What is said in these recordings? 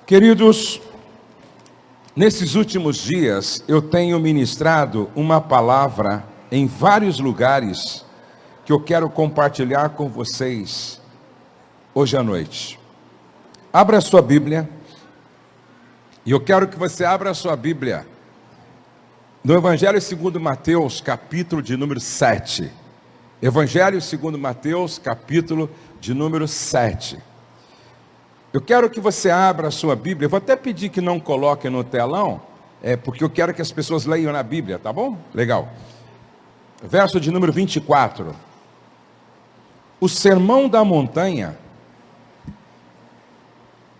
Queridos, nesses últimos dias eu tenho ministrado uma palavra em vários lugares que eu quero compartilhar com vocês hoje à noite. Abra a sua Bíblia e eu quero que você abra a sua Bíblia no Evangelho segundo Mateus, capítulo de número 7. Evangelho segundo Mateus, capítulo de número 7. Eu quero que você abra a sua Bíblia. Eu vou até pedir que não coloque no telão, porque eu quero que as pessoas leiam na Bíblia, tá bom? Legal. Verso de número 24. O Sermão da Montanha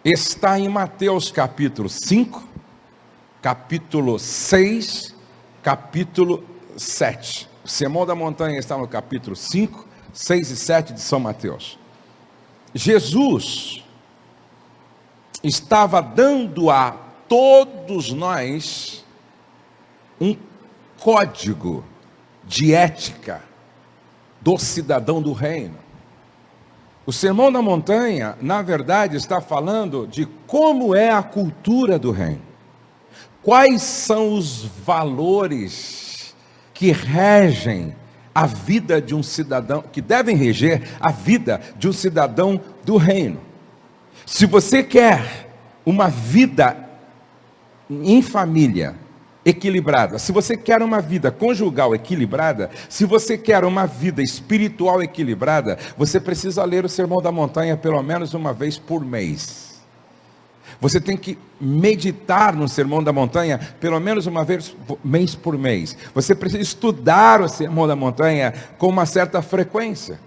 está em Mateus capítulo 5, capítulo 6, capítulo 7. O Sermão da Montanha está no capítulo 5, 6 e 7 de São Mateus. Jesus estava dando a todos nós um código de ética do cidadão do reino. O Sermão da Montanha, na verdade, está falando de como é a cultura do reino. Quais são os valores que regem a vida de um cidadão, que devem reger a vida de um cidadão do reino. Se você quer uma vida em família equilibrada, se você quer uma vida conjugal equilibrada, se você quer uma vida espiritual equilibrada, você precisa ler o Sermão da Montanha pelo menos uma vez por mês. Você tem que meditar no Sermão da Montanha pelo menos uma vez mês por mês. Você precisa estudar o Sermão da Montanha com uma certa frequência.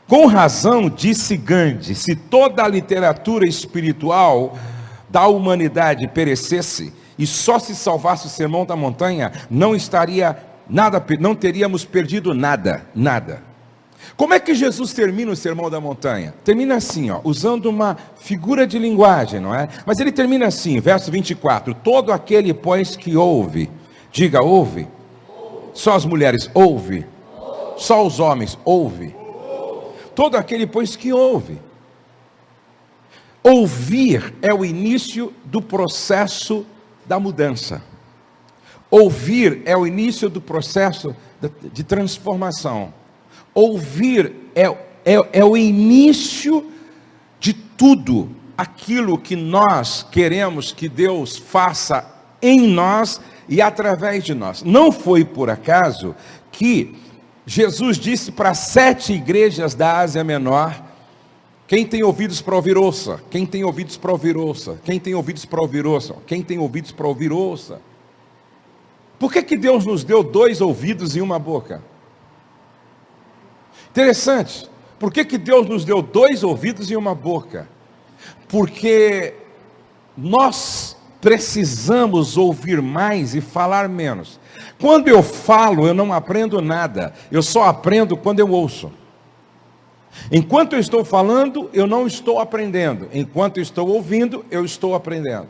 Com razão, disse Gandhi, se toda a literatura espiritual da humanidade perecesse e só se salvasse o Sermão da Montanha, não teríamos perdido nada. Como é que Jesus termina o Sermão da Montanha? Termina assim, usando uma figura de linguagem, não é? Mas ele termina assim, verso 24: todo aquele, pois, que ouve, diga, ouve. Só as mulheres, ouve. Só os homens, ouve. Todo aquele, pois, que ouve. Ouvir é o início do processo da mudança. Ouvir é o início do processo de transformação. Ouvir é o início de tudo aquilo que nós queremos que Deus faça em nós e através de nós. Não foi por acaso que Jesus disse para 7 igrejas da Ásia Menor: quem tem ouvidos para ouvir, ouça. Quem tem ouvidos para ouvir, ouça. Quem tem ouvidos para ouvir, ouça. Quem tem ouvidos para ouvir, ouça. Por que Deus nos deu 2 ouvidos e uma boca? Interessante. Por que Deus nos deu 2 ouvidos e uma boca? Porque nós precisamos ouvir mais e falar menos. Quando eu falo, eu não aprendo nada. Eu só aprendo quando eu ouço. Enquanto eu estou falando, eu não estou aprendendo. Enquanto eu estou ouvindo, eu estou aprendendo.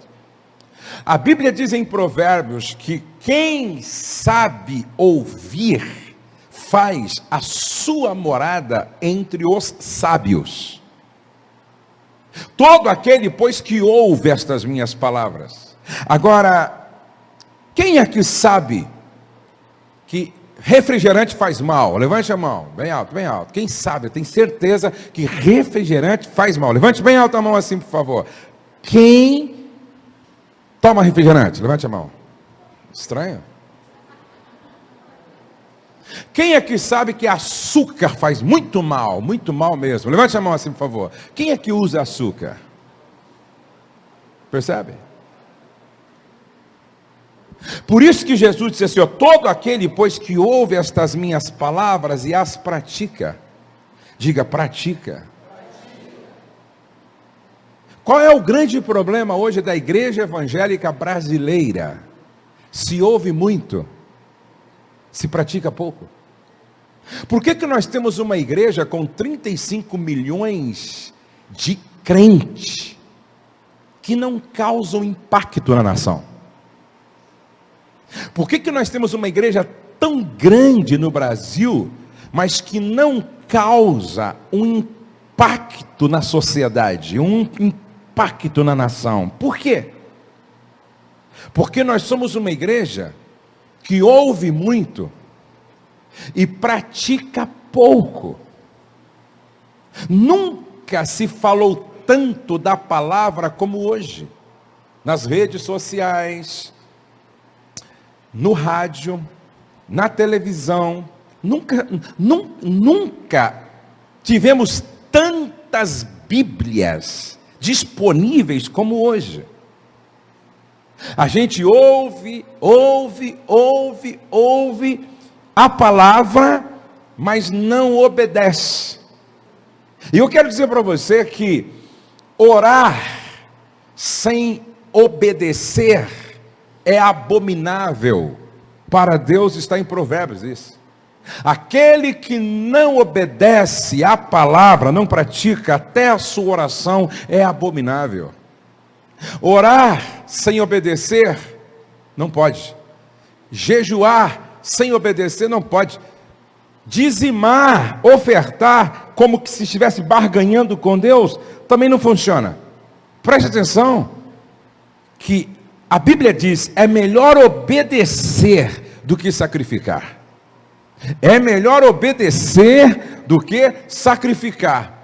A Bíblia diz em Provérbios que quem sabe ouvir faz a sua morada entre os sábios. Todo aquele, pois, que ouve estas minhas palavras. Agora, quem aqui sabe que refrigerante faz mal? Levante a mão, bem alto, bem alto. Quem sabe, tem certeza que refrigerante faz mal? Levante bem alto a mão assim, por favor. Quem toma refrigerante? Levante a mão. Estranho. Quem aqui sabe que açúcar faz muito mal mesmo? Levante a mão assim, por favor. Quem é que usa açúcar? Percebe? Por isso que Jesus disse assim, todo aquele, pois, que ouve estas minhas palavras e as pratica. Diga, pratica. Qual é o grande problema hoje da igreja evangélica brasileira? Se ouve muito, se pratica pouco. Por que nós temos uma igreja com 35 milhões de crentes que não causam impacto na nação? Por que nós temos uma igreja tão grande no Brasil, mas que não causa um impacto na sociedade, um impacto na nação. Por quê? Porque nós somos uma igreja que ouve muito e pratica pouco. Nunca se falou tanto da palavra como hoje, nas redes sociais, no rádio, na televisão. Nunca tivemos tantas Bíblias disponíveis como hoje. A gente ouve a palavra, mas não obedece. E eu quero dizer para você que orar sem obedecer é abominável para Deus. Está em Provérbios isso. Aquele que não obedece à palavra, não pratica até a sua oração, é abominável. Orar sem obedecer, não pode. Jejuar sem obedecer, não pode. Dizimar, ofertar, como que se estivesse barganhando com Deus, também não funciona. Preste atenção, que a Bíblia diz, é melhor obedecer do que sacrificar. É melhor obedecer do que sacrificar.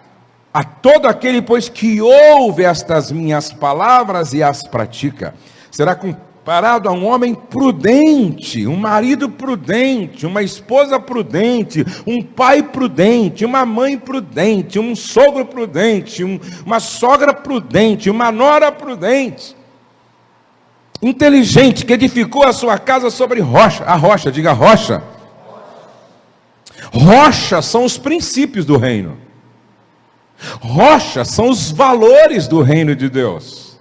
A todo aquele, pois, que ouve estas minhas palavras e as pratica, será comparado a um homem prudente, um marido prudente, uma esposa prudente, um pai prudente, uma mãe prudente, um sogro prudente, uma sogra prudente, uma nora prudente, inteligente, que edificou a sua casa sobre rocha. A rocha, diga rocha. Rocha são os princípios do reino. Rocha são os valores do reino de Deus.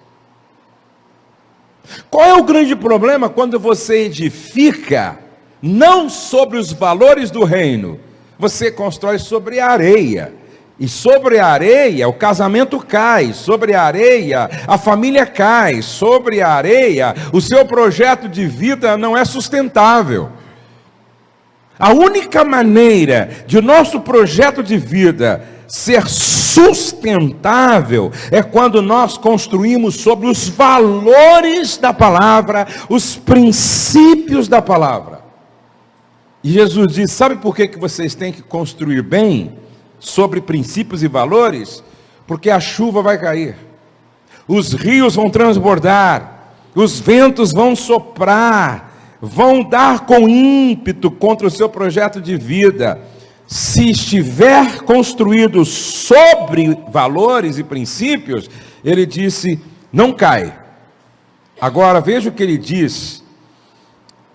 Qual é o grande problema quando você edifica não sobre os valores do reino? Você constrói sobre a areia. E sobre a areia o casamento cai, sobre a areia a família cai, sobre a areia o seu projeto de vida não é sustentável. A única maneira de o nosso projeto de vida ser sustentável é quando nós construímos sobre os valores da palavra, os princípios da palavra. E Jesus diz, sabe por que vocês têm que construir bem sobre princípios e valores? Porque a chuva vai cair, os rios vão transbordar, os ventos vão soprar, vão dar com ímpeto contra o seu projeto de vida. Se estiver construído sobre valores e princípios, ele disse, não cai. Agora veja o que ele diz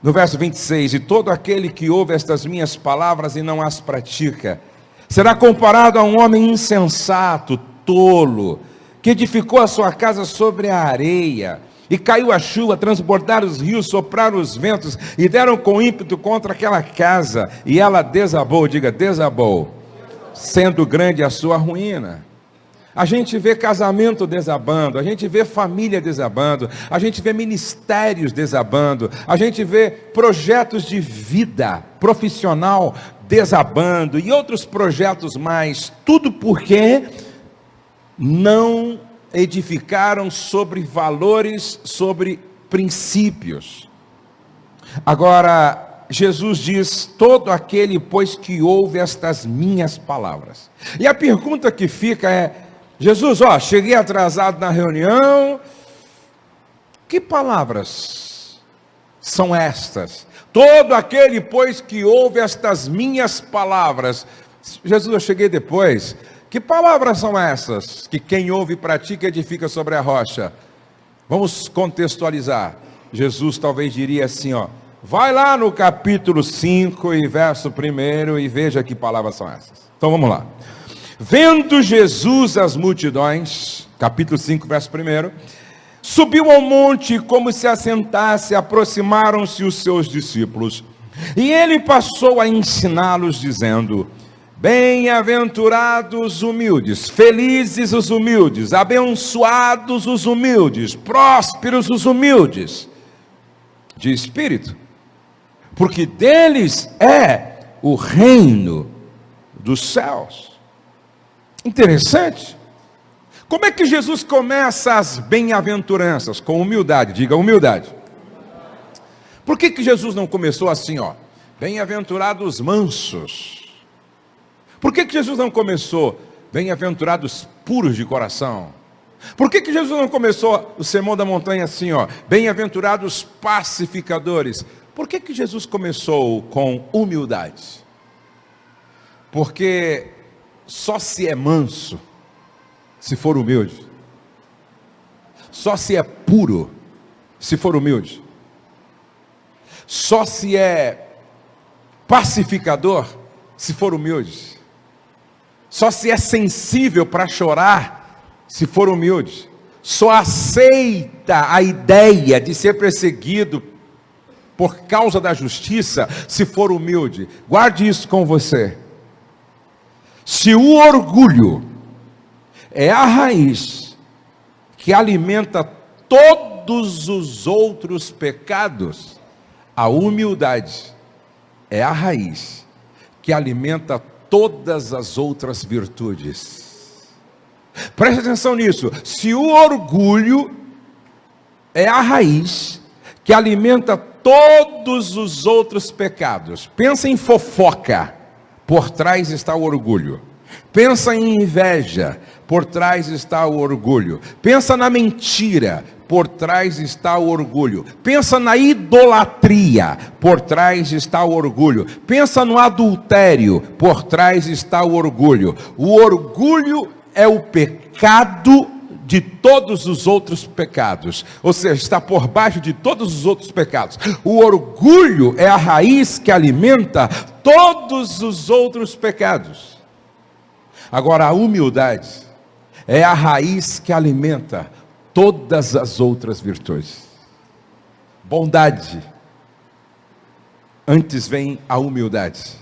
no verso 26, e todo aquele que ouve estas minhas palavras e não as pratica, será comparado a um homem insensato, tolo, que edificou a sua casa sobre a areia, e caiu a chuva, transbordaram os rios, sopraram os ventos, e deram com ímpeto contra aquela casa, e ela desabou, diga desabou, sendo grande a sua ruína. A gente vê casamento desabando, a gente vê família desabando, a gente vê ministérios desabando, a gente vê projetos de vida profissional desabando, e outros projetos mais, tudo porque não edificaram sobre valores, sobre princípios. Agora, Jesus diz, todo aquele, pois, que ouve estas minhas palavras. E a pergunta que fica é, Jesus, cheguei atrasado na reunião, que palavras são estas? Todo aquele, pois, que ouve estas minhas palavras. Jesus, eu cheguei depois. Que palavras são essas? Que quem ouve e pratica edifica sobre a rocha. Vamos contextualizar. Jesus talvez diria assim, vai lá no capítulo 5 e verso 1 e veja que palavras são essas. Então vamos lá. Vendo Jesus as multidões, capítulo 5, verso 1, subiu ao monte e como se assentasse, aproximaram-se os seus discípulos. E ele passou a ensiná-los dizendo, bem-aventurados humildes, felizes os humildes, abençoados os humildes, prósperos os humildes de espírito, porque deles é o reino dos céus. Interessante. Como é que Jesus começa as bem-aventuranças? Com humildade, diga humildade. Por que Jesus não começou assim, ó? Bem-aventurados mansos. Por que Jesus não começou bem-aventurados puros de coração? Por que Jesus não começou o Sermão da Montanha assim, ó? Bem-aventurados pacificadores. Por que Jesus começou com humildade? Porque só se é manso se for humilde. Só se é puro se for humilde. Só se é pacificador se for humilde. Só se é sensível para chorar se for humilde. Só aceita a ideia de ser perseguido por causa da justiça se for humilde. Guarde isso com você. Se o orgulho é a raiz que alimenta todos os outros pecados, a humildade é a raiz que alimenta todas as outras virtudes. Preste atenção nisso. Se o orgulho é a raiz que alimenta todos os outros pecados, pensa em fofoca, por trás está o orgulho. Pensa em inveja, por trás está o orgulho. Pensa na mentira, por trás está o orgulho. Pensa na idolatria, por trás está o orgulho. Pensa no adultério, por trás está o orgulho. O orgulho é o pecado de todos os outros pecados, ou seja, está por baixo de todos os outros pecados. O orgulho é a raiz que alimenta todos os outros pecados. Agora, a humildade é a raiz que alimenta todas as outras virtudes. Bondade, antes vem a humildade.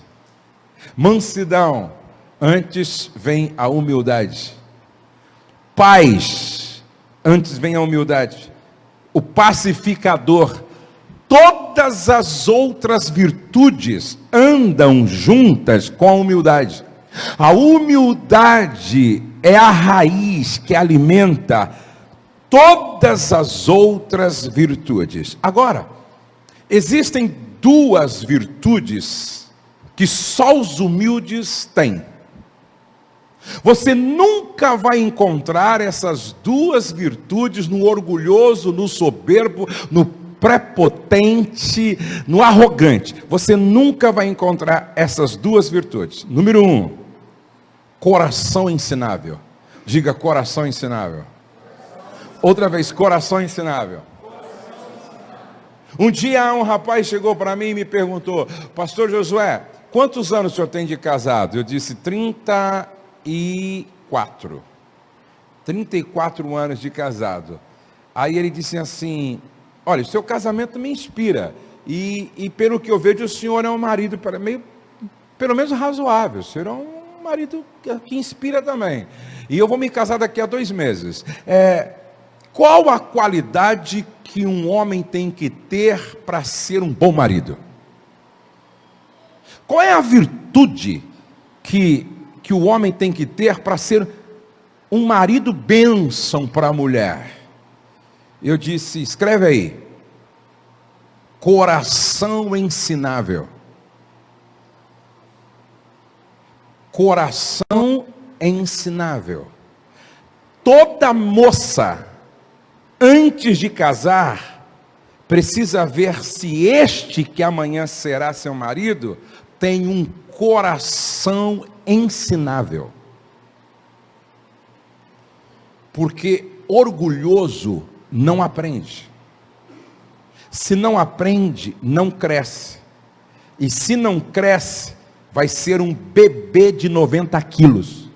Mansidão, antes vem a humildade. Paz, antes vem a humildade. O pacificador, todas as outras virtudes andam juntas com a humildade. A humildade é a raiz que alimenta todas as outras virtudes. Agora, existem duas virtudes que só os humildes têm. Você nunca vai encontrar essas duas virtudes no orgulhoso, no soberbo, no prepotente, no arrogante. Você nunca vai encontrar essas duas virtudes. Número 1, coração ensinável. Diga coração ensinável. Outra vez, coração ensinável. Um dia um rapaz chegou para mim e me perguntou: Pastor Josué, quantos anos o senhor tem de casado? Eu disse 34 anos de casado. Aí ele disse assim: olha, o seu casamento me inspira, e pelo que eu vejo, o senhor é um marido pelo menos razoável, o senhor é um marido que inspira também, e eu vou me casar daqui a 2 meses. Qual a qualidade que um homem tem que ter para ser um bom marido? Qual é a virtude que o homem tem que ter para ser um marido bênção para a mulher? Eu disse, escreve aí: coração ensinável. Coração ensinável. Toda moça, antes de casar, precisa ver se este que amanhã será seu marido tem um coração ensinável. Porque orgulhoso não aprende. Se não aprende, não cresce. E se não cresce, vai ser um bebê de 90 quilos.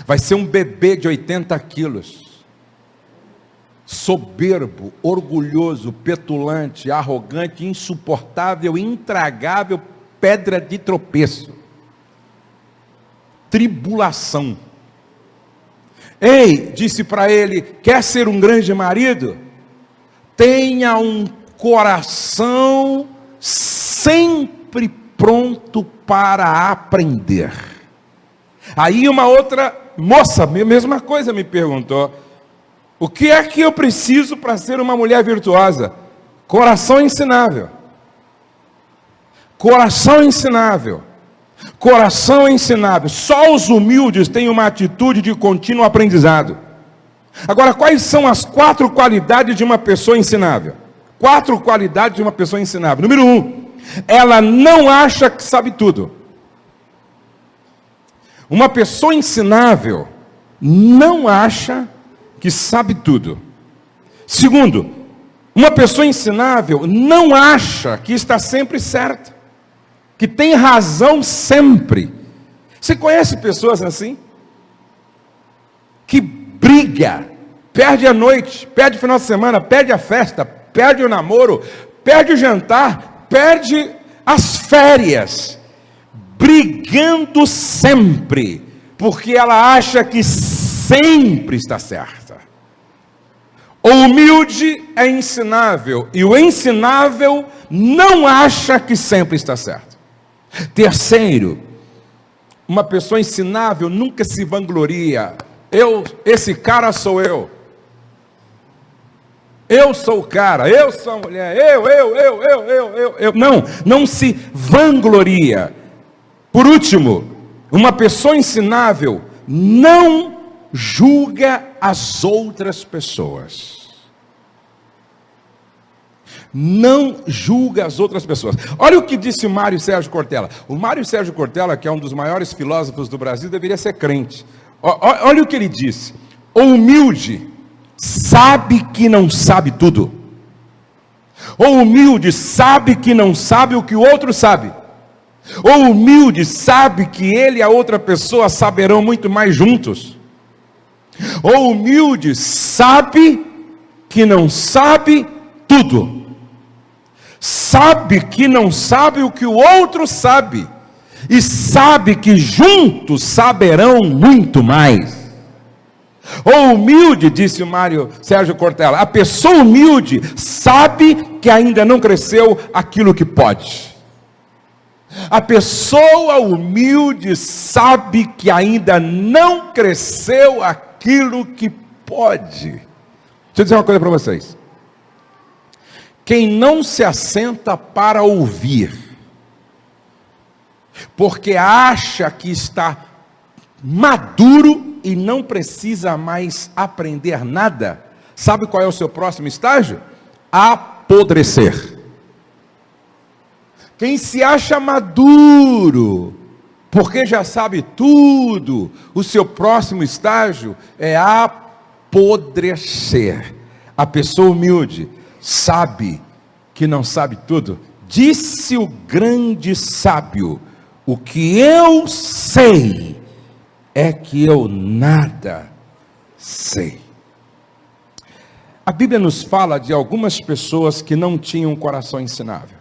Vai ser um bebê de 80 quilos. Soberbo, orgulhoso, petulante, arrogante, insuportável, intragável, pedra de tropeço. Tribulação. Ei, disse para ele: quer ser um grande marido? Tenha um coração sempre pronto para aprender. Aí uma outra moça, mesma coisa, me perguntou: o que é que eu preciso para ser uma mulher virtuosa? Coração ensinável. Coração ensinável. Coração ensinável. Só os humildes têm uma atitude de contínuo aprendizado. Agora, quais são as 4 qualidades de uma pessoa ensinável? 4 qualidades de uma pessoa ensinável. Número 1, ela não acha que sabe tudo. Uma pessoa ensinável não acha que sabe tudo. Segundo, uma pessoa ensinável não acha que está sempre certa, que tem razão sempre. Você conhece pessoas assim? Que briga, perde a noite, perde o final de semana, perde a festa, perde o namoro, perde o jantar, perde as férias, brigando sempre, porque ela acha que sempre está certa. O humilde é ensinável, e o ensinável não acha que sempre está certo. Terceiro, uma pessoa ensinável nunca se vangloria. Esse cara sou eu. Eu sou o cara, eu sou a mulher, eu. Não se vangloria. Por último, uma pessoa ensinável não julga as outras pessoas. Não julga as outras pessoas. Olha o que disse o Mário Sérgio Cortella. O Mário Sérgio Cortella, que é um dos maiores filósofos do Brasil, deveria ser crente. Olha o que ele disse: o humilde sabe que não sabe tudo. O humilde sabe que não sabe o que o outro sabe. O humilde sabe que ele e a outra pessoa saberão muito mais juntos. O humilde sabe que não sabe tudo. Sabe que não sabe o que o outro sabe. E sabe que juntos saberão muito mais. O humilde, disse o Mário Sérgio Cortella, a pessoa humilde sabe que ainda não cresceu aquilo que pode. A pessoa humilde sabe que ainda não cresceu aquilo que pode. Deixa eu dizer uma coisa para vocês. Quem não se assenta para ouvir, porque acha que está maduro e não precisa mais aprender nada, sabe qual é o seu próximo estágio? Apodrecer. Quem se acha maduro, porque já sabe tudo, o seu próximo estágio é apodrecer. A pessoa humilde sabe que não sabe tudo. Disse o grande sábio: o que eu sei é que eu nada sei. A Bíblia nos fala de algumas pessoas que não tinham um coração ensinável.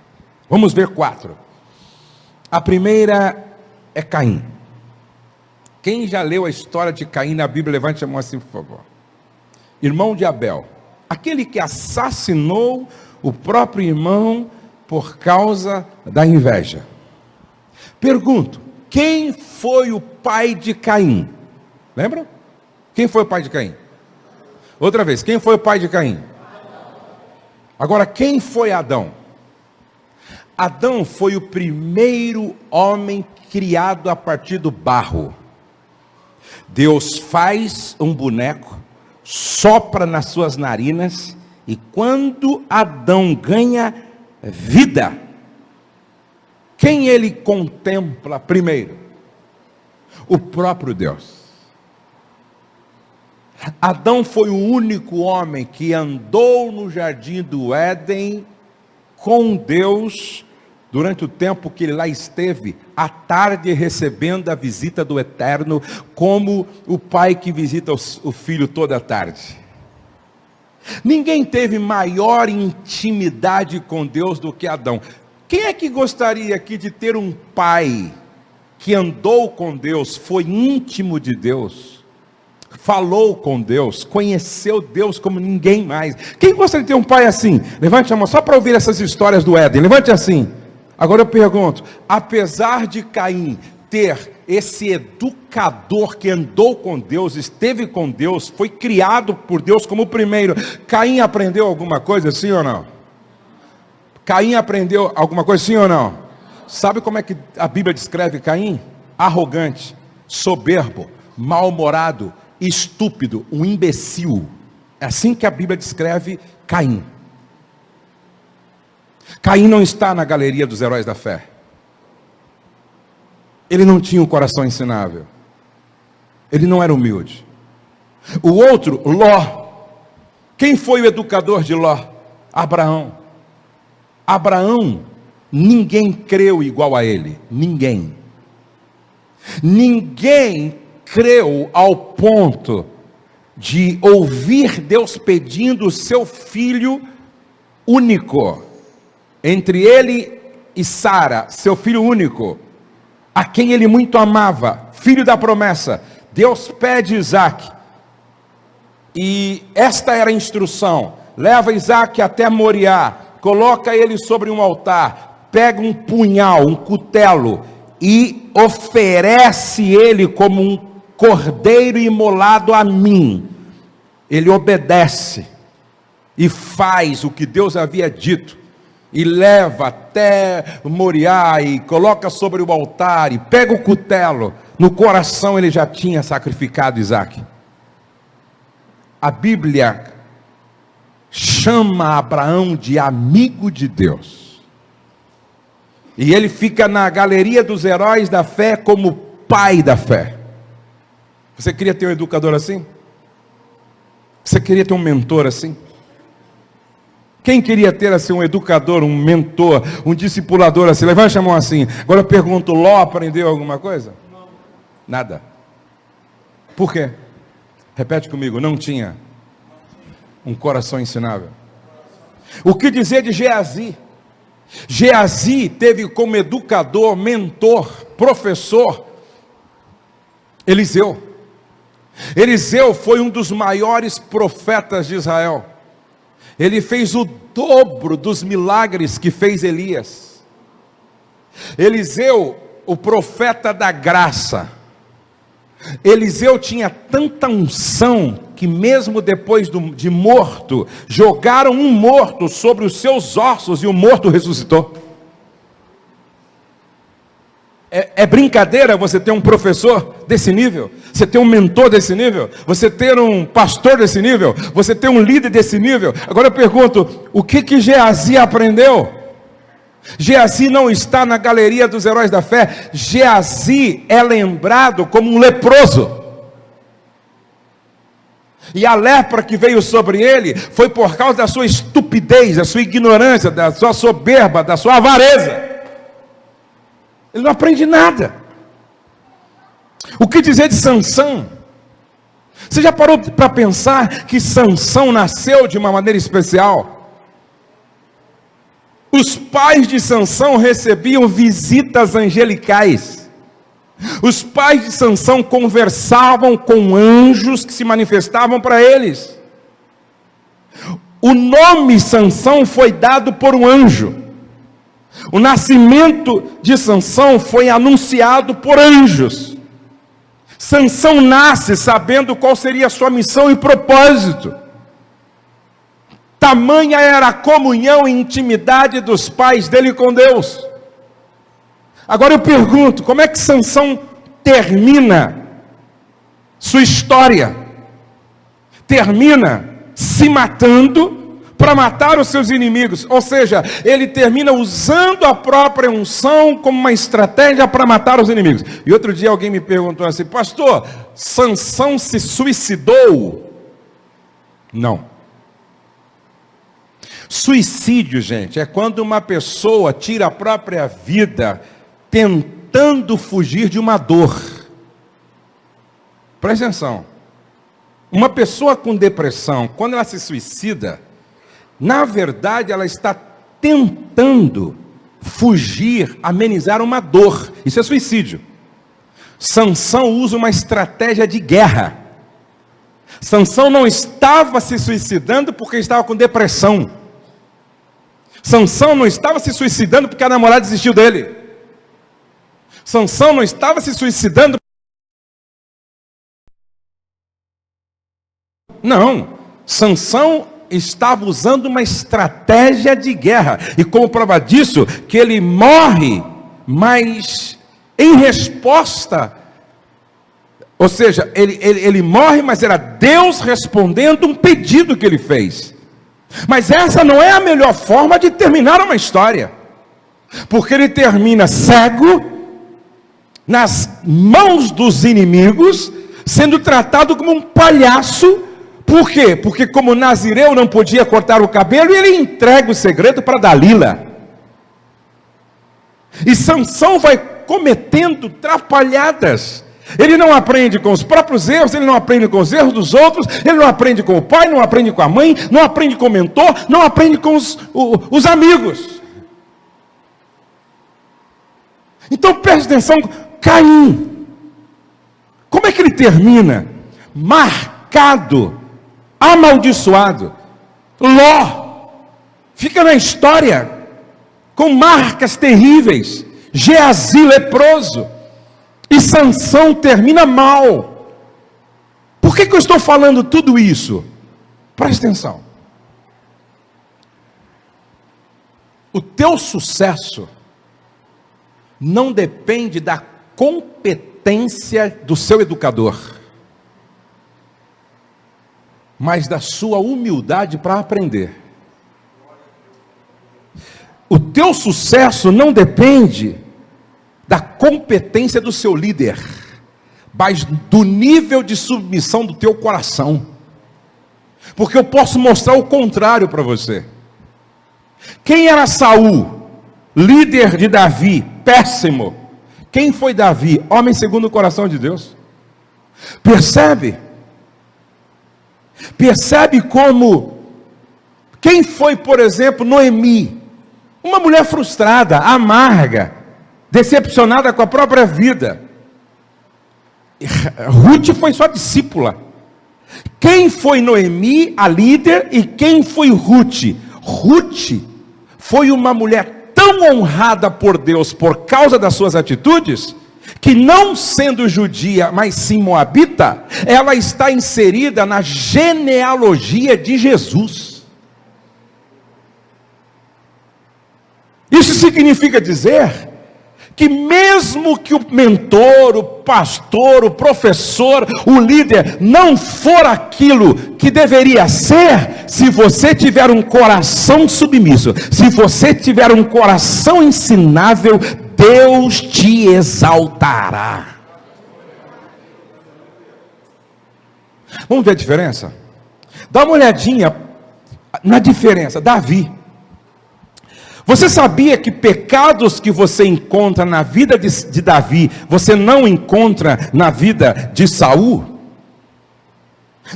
Vamos ver 4. A primeira é Caim. Quem já leu a história de Caim na Bíblia, levante a mão assim, por favor. Irmão de Abel. Aquele que assassinou o próprio irmão por causa da inveja. Pergunto, quem foi o pai de Caim? Lembram? Quem foi o pai de Caim? Outra vez, quem foi o pai de Caim? Agora, quem foi Adão? Adão foi o primeiro homem criado a partir do barro. Deus faz um boneco, sopra nas suas narinas, e quando Adão ganha vida, quem ele contempla primeiro? O próprio Deus. Adão foi o único homem que andou no jardim do Éden com Deus durante o tempo que ele lá esteve, à tarde recebendo a visita do Eterno, como o pai que visita o filho toda a tarde. Ninguém teve maior intimidade com Deus do que Adão. Quem é que gostaria aqui de ter um pai que andou com Deus, foi íntimo de Deus, falou com Deus, conheceu Deus como ninguém mais? Quem gostaria de ter um pai assim? Levante a mão, só para ouvir essas histórias do Éden. Levante assim. Agora eu pergunto, apesar de Caim ter esse educador que andou com Deus, esteve com Deus, foi criado por Deus como o primeiro. Caim aprendeu alguma coisa, sim ou não? Caim aprendeu alguma coisa, sim ou não? Sabe como é que a Bíblia descreve Caim? Arrogante, soberbo, mal-humorado, estúpido, um imbecil. É assim que a Bíblia descreve Caim. Caim não está na galeria dos heróis da fé. Ele não tinha um coração ensinável. Ele não era humilde. O outro, Ló. Quem foi o educador de Ló? Abraão. Abraão, ninguém creu igual a ele. Ninguém. Ninguém creu ao ponto de ouvir Deus pedindo o seu filho único. Entre ele e Sara, seu filho único, a quem ele muito amava, filho da promessa. Deus pede Isaac, e esta era a instrução: leva Isaac até Moriá, coloca ele sobre um altar, pega um punhal, um cutelo, e oferece ele como um cordeiro imolado a mim. Ele obedece, e faz o que Deus havia dito, e leva até Moriá, e coloca sobre o altar, e pega o cutelo. No coração ele já tinha sacrificado Isaac. A Bíblia chama Abraão de amigo de Deus, e ele fica na galeria dos heróis da fé como pai da fé. Você queria ter um educador assim? Você queria ter um mentor assim? Quem queria ter assim um educador, um mentor, um discipulador assim? Levante a mão assim. Agora eu pergunto, Ló aprendeu alguma coisa? Não. Nada. Por quê? Repete comigo, não tinha um coração ensinável. O que dizer de Geazi? Geazi teve como educador, mentor, professor, Eliseu. Eliseu foi um dos maiores profetas de Israel. Ele fez o dobro dos milagres que fez Elias. Eliseu, o profeta da graça. Eliseu tinha tanta unção que mesmo depois de morto, jogaram um morto sobre os seus ossos e o morto ressuscitou. É brincadeira você ter um professor desse nível, você ter um mentor desse nível, você ter um pastor desse nível, você ter um líder desse nível. Agora eu pergunto, o que Geazi aprendeu? Geazi não está na galeria dos heróis da fé. Geazi é lembrado como um leproso, e a lepra que veio sobre ele foi por causa da sua estupidez, da sua ignorância, da sua soberba, da sua avareza. Ele não aprende nada. O que dizer de Sansão? Você já parou para pensar que Sansão nasceu de uma maneira especial? Os pais de Sansão recebiam visitas angelicais. Os pais de Sansão conversavam com anjos que se manifestavam para eles. O nome Sansão foi dado por um anjo. O nascimento de Sansão foi anunciado por anjos. Sansão nasce sabendo qual seria a sua missão e propósito. Tamanha era a comunhão e intimidade dos pais dele com Deus. Agora eu pergunto, como é que Sansão termina sua história? Termina se matando para matar os seus inimigos. Ou seja, ele termina usando a própria unção como uma estratégia para matar os inimigos. E outro dia alguém me perguntou assim: pastor, Sansão se suicidou? Não. Suicídio, gente, é quando uma pessoa tira a própria vida tentando fugir de uma dor. Presta atenção. Uma pessoa com depressão, quando ela se suicida, na verdade ela está tentando fugir, amenizar uma dor. Isso é suicídio. Sansão usa uma estratégia de guerra. Sansão não estava se suicidando porque estava com depressão. Sansão não estava se suicidando porque a namorada desistiu dele. Sansão não estava se suicidando. Não, Sansão estava usando uma estratégia de guerra. E como prova disso, que ele morre, mas em resposta, ou seja, ele morre, mas era Deus respondendo um pedido que ele fez. Mas essa não é a melhor forma de terminar uma história, porque ele termina cego, nas mãos dos inimigos, sendo tratado como um palhaço. Por quê? Porque como Nazireu não podia cortar o cabelo, ele entrega o segredo para Dalila. E Sansão vai cometendo trapalhadas. Ele não aprende com os próprios erros, ele não aprende com os erros dos outros, ele não aprende com o pai, não aprende com a mãe, não aprende com o mentor, não aprende com os amigos. Então preste atenção, Caim. Como é que ele termina? Marcado, amaldiçoado. Ló fica na história com marcas terríveis. Geazi leproso. E Sansão termina mal. Por que eu estou falando tudo isso? Presta atenção. O teu sucesso não depende da competência do seu educador, mas da sua humildade para aprender. O teu sucesso não depende da competência do seu líder, mas do nível de submissão do teu coração. Porque eu posso mostrar o contrário para você. Quem era Saul? Líder de Davi, péssimo. Quem foi Davi? Homem segundo o coração de Deus. Percebe? Percebe como, quem foi, por exemplo, Noemi? Uma mulher frustrada, amarga, decepcionada com a própria vida. Ruth foi sua discípula. Quem foi Noemi, a líder, e quem foi Ruth? Ruth foi uma mulher tão honrada por Deus por causa das suas atitudes, que não sendo judia, mas sim moabita, ela está inserida na genealogia de Jesus. Isso significa dizer que mesmo que o mentor, o pastor, o professor, o líder não for aquilo que deveria ser, se você tiver um coração submisso, se você tiver um coração ensinável, Deus te exaltará. Vamos ver a diferença? Dá uma olhadinha na diferença. Davi. Você sabia que pecados que você encontra na vida de Davi, você não encontra na vida de Saul?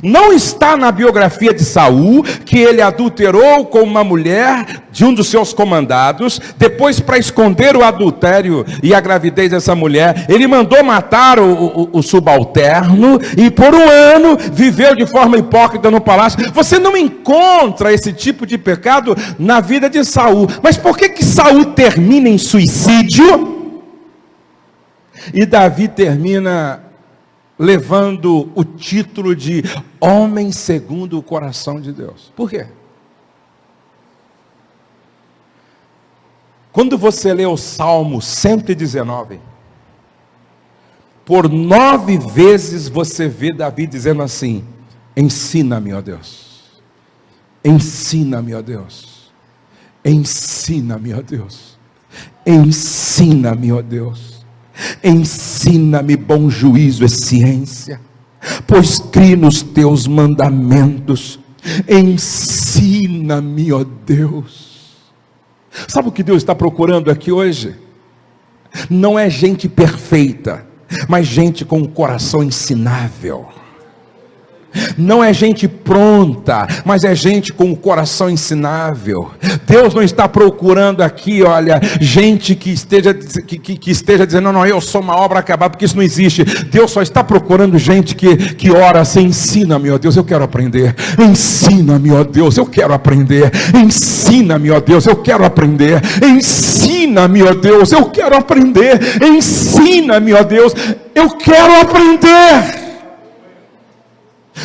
Não está na biografia de Saul que ele adulterou com uma mulher de um dos seus comandados. Depois, para esconder o adultério e a gravidez dessa mulher, ele mandou matar o subalterno e por um ano viveu de forma hipócrita no palácio. Você não encontra esse tipo de pecado na vida de Saul. Mas por que Saul termina em suicídio e Davi termina levando o título de homem segundo o coração de Deus? Por quê? Quando você lê o Salmo 119, por 9 vezes você vê Davi dizendo assim: ensina-me, ó Deus, ensina-me, ó Deus, ensina-me, ó Deus, ensina-me, ó Deus, ensina-me bom juízo e ciência, pois criei nos teus mandamentos. Ensina-me, ó Deus. Sabe o que Deus está procurando aqui hoje? Não é gente perfeita, mas gente com um coração ensinável. Não é gente pronta, mas é gente com o coração ensinável. Deus não está procurando aqui, olha, gente que esteja dizendo, não, eu sou uma obra acabada, porque isso não existe. Deus só está procurando gente que ora assim, ensina-me, ó Deus, eu quero aprender. Ensina-me, ó Deus, eu quero aprender. Ensina-me, ó Deus, eu quero aprender. Ensina-me, ó Deus, eu quero aprender. Ensina-me, ó Deus, eu quero aprender.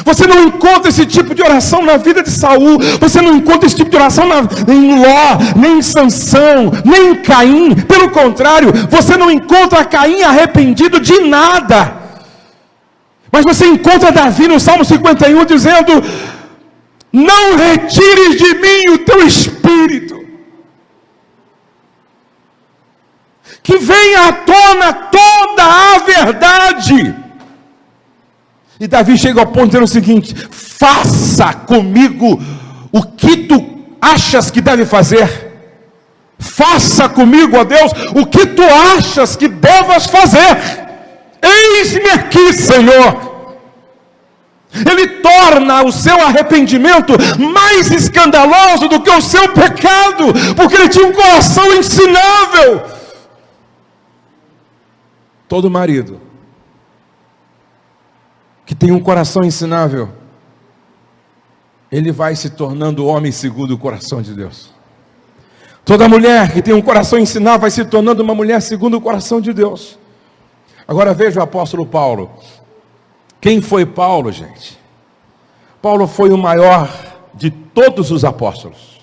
Você não encontra esse tipo de oração na vida de Saul. Você não encontra esse tipo de oração em Ló, nem em Sansão, nem em Caim. Pelo contrário, você não encontra Caim arrependido de nada. Mas você encontra Davi no Salmo 51 dizendo: não retires de mim o teu espírito, que venha à tona toda a verdade. E Davi chega ao ponto de dizer o seguinte: faça comigo o que tu achas que deve fazer. Faça comigo, ó Deus, o que tu achas que devas fazer. Eis-me aqui, Senhor. Ele torna o seu arrependimento mais escandaloso do que o seu pecado, porque ele tinha um coração ensinável. Todo marido que tem um coração ensinável, ele vai se tornando homem segundo o coração de Deus. Toda mulher que tem um coração ensinável vai se tornando uma mulher segundo o coração de Deus. Agora veja o apóstolo Paulo. Quem foi Paulo, gente? Paulo foi o maior de todos os apóstolos.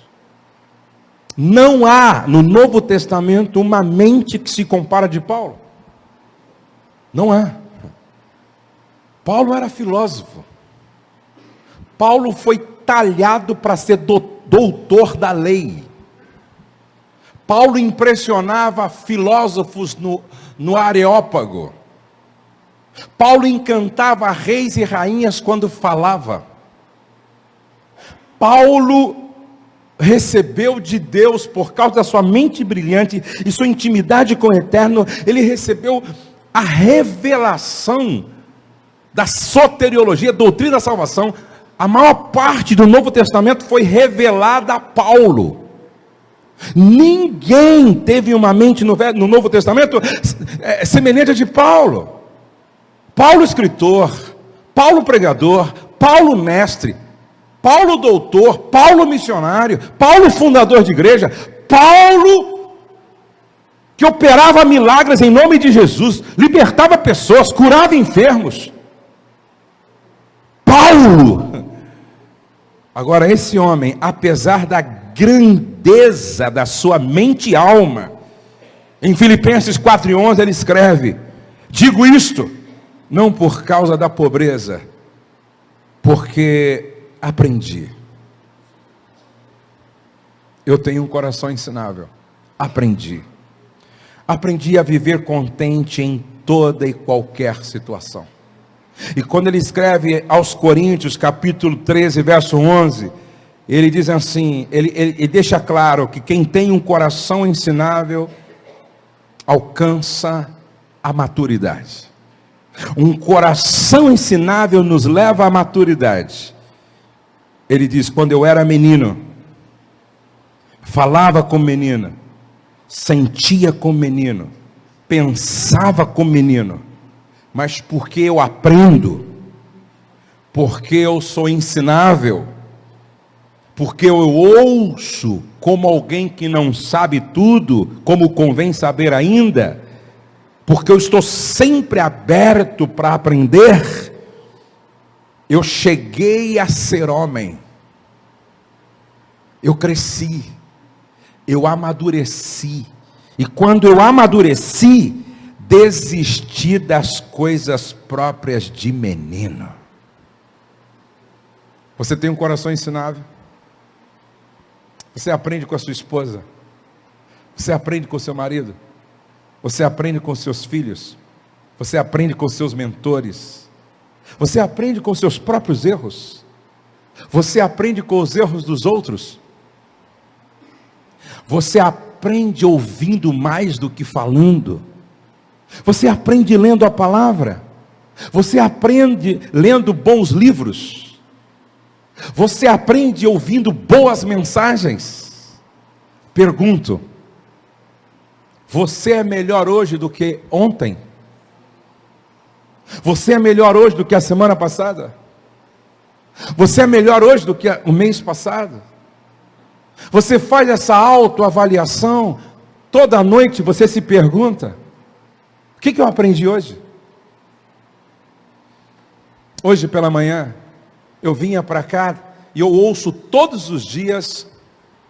Não há no Novo Testamento uma mente que se compara de Paulo. Não há. Paulo era filósofo. Paulo foi talhado para ser doutor da lei. Paulo impressionava filósofos no Areópago. Paulo encantava reis e rainhas quando falava. Paulo recebeu de Deus, por causa da sua mente brilhante e sua intimidade com o Eterno, ele recebeu a revelação da soteriologia, doutrina da salvação. A maior parte do Novo Testamento foi revelada a Paulo. Ninguém teve uma mente no Novo Testamento semelhante a de Paulo. Paulo escritor, Paulo pregador, Paulo mestre, Paulo doutor, Paulo missionário, Paulo fundador de igreja, Paulo que operava milagres em nome de Jesus, libertava pessoas, curava enfermos. Paulo. Agora esse homem, apesar da grandeza da sua mente e alma, em Filipenses 4:11 ele escreve: digo isto, não por causa da pobreza, porque aprendi. Eu tenho um coração ensinável. Aprendi a viver contente em toda e qualquer situação. E quando ele escreve aos Coríntios, capítulo 13, verso 11, ele diz assim, ele deixa claro que quem tem um coração ensinável alcança a maturidade. Um coração ensinável nos leva à maturidade. Ele diz: quando eu era menino, falava como menino, sentia como menino, pensava como menino, mas porque eu aprendo, porque eu sou ensinável, porque eu ouço como alguém que não sabe tudo, como convém saber ainda, porque eu estou sempre aberto para aprender, eu cheguei a ser homem, eu cresci, eu amadureci, e quando eu amadureci, desisti das coisas próprias de menino. Você tem um coração ensinável? Você aprende com a sua esposa? Você aprende com o seu marido? Você aprende com os seus filhos? Você aprende com os seus mentores? Você aprende com os seus próprios erros? Você aprende com os erros dos outros? Você aprende ouvindo mais do que falando? Você aprende lendo a palavra? Você aprende lendo bons livros. Você aprende ouvindo boas mensagens. Pergunto: você é melhor hoje do que ontem? Você é melhor hoje do que a semana passada? Você é melhor hoje do que o mês passado? Você faz essa autoavaliação? Toda noite você se pergunta: o que eu aprendi hoje? Hoje pela manhã, eu vinha para cá e eu ouço todos os dias,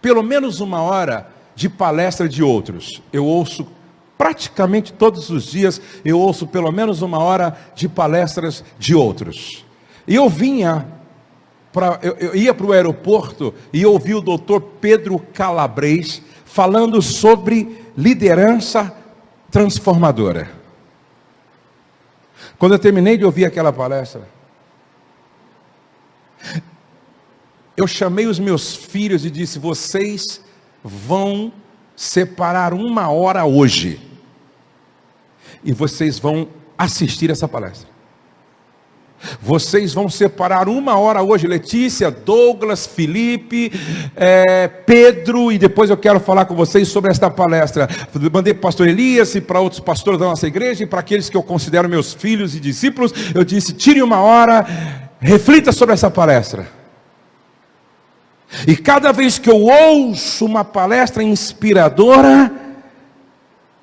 pelo menos uma hora de palestra de outros. Eu ouço praticamente todos os dias, eu ouço pelo menos uma hora de palestras de outros. E eu ia para o aeroporto e ouvi o doutor Pedro Calabres falando sobre liderança transformadora. Quando eu terminei de ouvir aquela palestra, eu chamei os meus filhos e disse: vocês vão separar uma hora hoje e vocês vão assistir essa palestra. Vocês vão separar uma hora hoje, Letícia, Douglas, Felipe, Pedro, e depois eu quero falar com vocês sobre esta palestra. Mandei para o pastor Elias e para outros pastores da nossa igreja, e para aqueles que eu considero meus filhos e discípulos, eu disse: tire uma hora, reflita sobre essa palestra. E cada vez que eu ouço uma palestra inspiradora,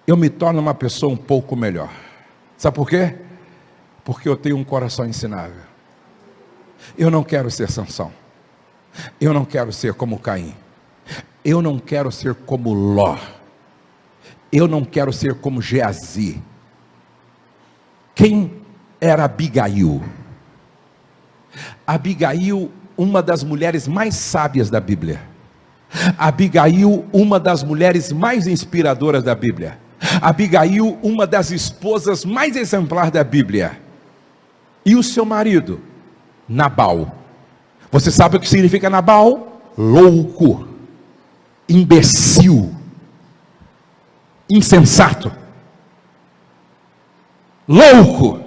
eu me torno uma pessoa um pouco melhor. Sabe por quê? Porque eu tenho um coração ensinável. Eu não quero ser Sansão. Eu não quero ser como Caim. Eu não quero ser como Ló. Eu não quero ser como Geazi. Quem era Abigail? Abigail, uma das mulheres mais sábias da Bíblia. Abigail, uma das mulheres mais inspiradoras da Bíblia. Abigail, uma das esposas mais exemplares da Bíblia. E o seu marido, Nabal. Você sabe o que significa Nabal? Louco, imbecil, insensato, louco.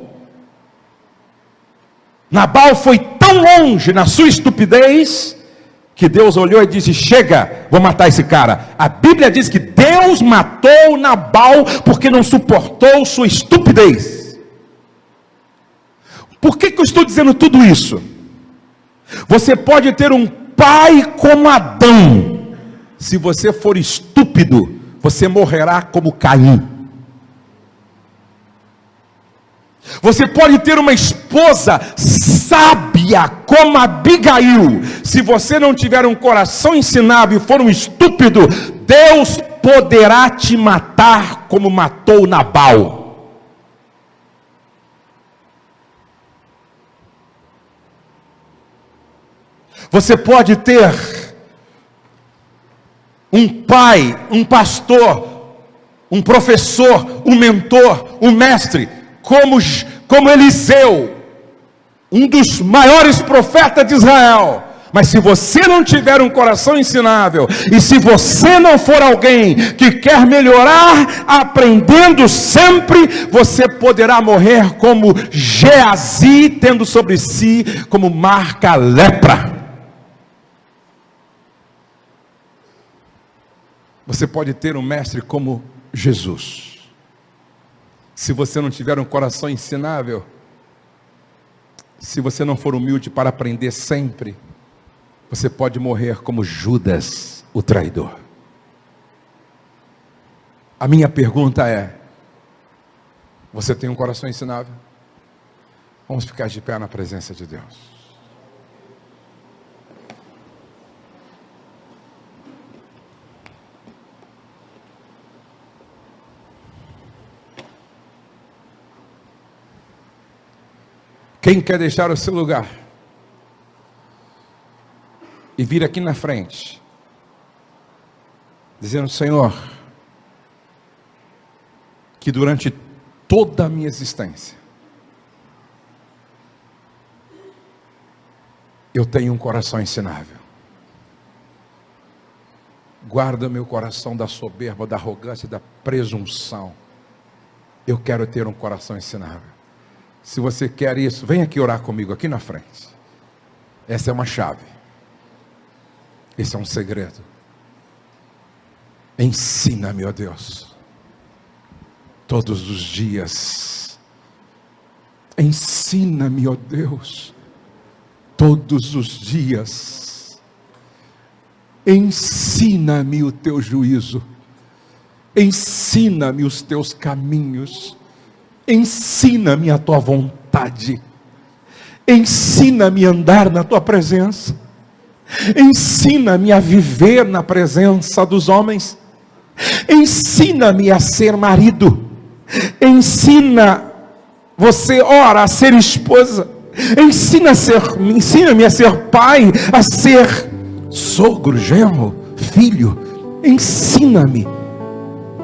Nabal foi tão longe na sua estupidez, que Deus olhou e disse: chega, vou matar esse cara. A Bíblia diz que Deus matou Nabal porque não suportou sua estupidez. Por que eu estou dizendo tudo isso? Você pode ter um pai como Adão. Se você for estúpido, você morrerá como Caim. Você pode ter uma esposa sábia como Abigail. Se você não tiver um coração ensinável e for um estúpido, Deus poderá te matar como matou Nabal. Você pode ter um pai, um pastor, um professor, um mentor, um mestre, como Eliseu, um dos maiores profetas de Israel. Mas se você não tiver um coração ensinável, e se você não for alguém que quer melhorar, aprendendo sempre, você poderá morrer como Geazi, tendo sobre si como marca a lepra. Você pode ter um mestre como Jesus. Se você não tiver um coração ensinável, se você não for humilde para aprender sempre, você pode morrer como Judas, o traidor. A minha pergunta é: você tem um coração ensinável? Vamos ficar de pé na presença de Deus. Quem quer deixar o seu lugar e vir aqui na frente, dizendo: Senhor, que durante toda a minha existência, eu tenho um coração ensinável. Guarda meu coração da soberba, da arrogância, da presunção. Eu quero ter um coração ensinável. Se você quer isso, vem aqui orar comigo, aqui na frente. Essa é uma chave. Esse é um segredo. Ensina-me, ó Deus, todos os dias. Ensina-me, ó Deus, todos os dias. Ensina-me o teu juízo. Ensina-me os teus caminhos. Ensina-me a tua vontade. Ensina-me a andar na tua presença. Ensina-me a viver na presença dos homens. Ensina-me a ser marido. Você ora a ser esposa. Ensina-me a ser pai, a ser sogro, genro, filho. Ensina-me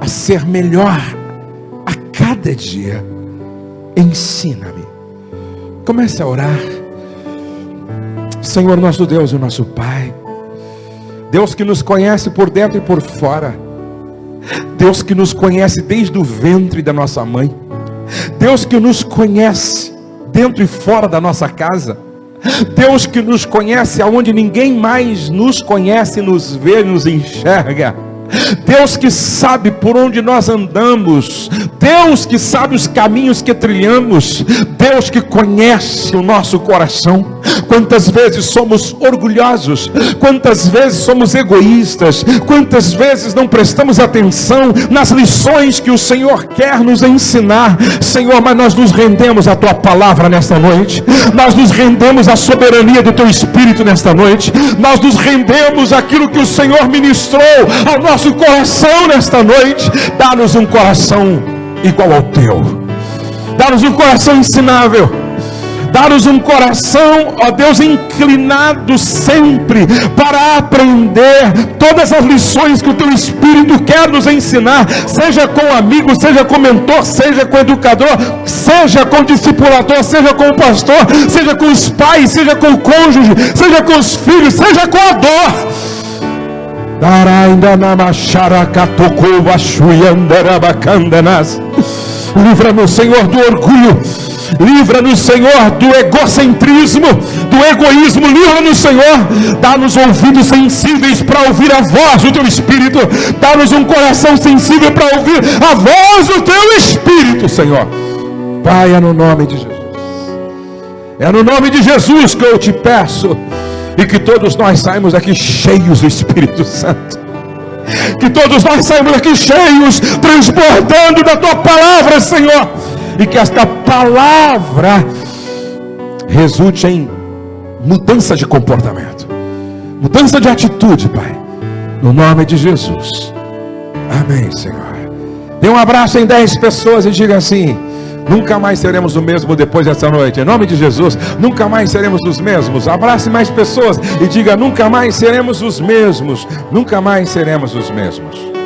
a ser melhor a cada dia. Ensina-me. Comece a orar. Senhor nosso Deus e nosso Pai, Deus que nos conhece por dentro e por fora, Deus que nos conhece desde o ventre da nossa mãe, Deus que nos conhece dentro e fora da nossa casa, Deus que nos conhece aonde ninguém mais nos conhece, nos vê, nos enxerga, Deus que sabe por onde nós andamos, Deus que sabe os caminhos que trilhamos, Deus que conhece o nosso coração. Quantas vezes somos orgulhosos, quantas vezes somos egoístas, quantas vezes não prestamos atenção nas lições que o Senhor quer nos ensinar. Senhor, mas nós nos rendemos à tua palavra nesta noite, nós nos rendemos à soberania do teu Espírito nesta noite, nós nos rendemos àquilo que o Senhor ministrou ao nosso coração nesta noite. Dá-nos um coração igual ao teu, dá-nos um coração ensinável, dá-nos um coração, ó Deus, inclinado sempre para aprender todas as lições que o teu Espírito quer nos ensinar, seja com amigo, seja com mentor, seja com educador, seja com discipulador, seja com o pastor, seja com os pais, seja com o cônjuge, seja com os filhos, seja com a dor. Livra-nos, Senhor, do orgulho. Livra-nos, Senhor, do egocentrismo, do egoísmo. Livra-nos, Senhor. Dá-nos ouvidos sensíveis para ouvir a voz do teu Espírito. Dá-nos um coração sensível para ouvir a voz do teu Espírito, Senhor. Pai, é no nome de Jesus. É no nome de Jesus que eu te peço. E que todos nós saímos daqui cheios do Espírito Santo. Que todos nós saímos daqui cheios, transbordando da tua palavra, Senhor. E que esta palavra resulte em mudança de comportamento, mudança de atitude, Pai. No nome de Jesus. Amém, Senhor. Dê um abraço em 10 pessoas e diga assim: nunca mais seremos o mesmo depois dessa noite. Em nome de Jesus, nunca mais seremos os mesmos. Abrace mais pessoas e diga: nunca mais seremos os mesmos. Nunca mais seremos os mesmos.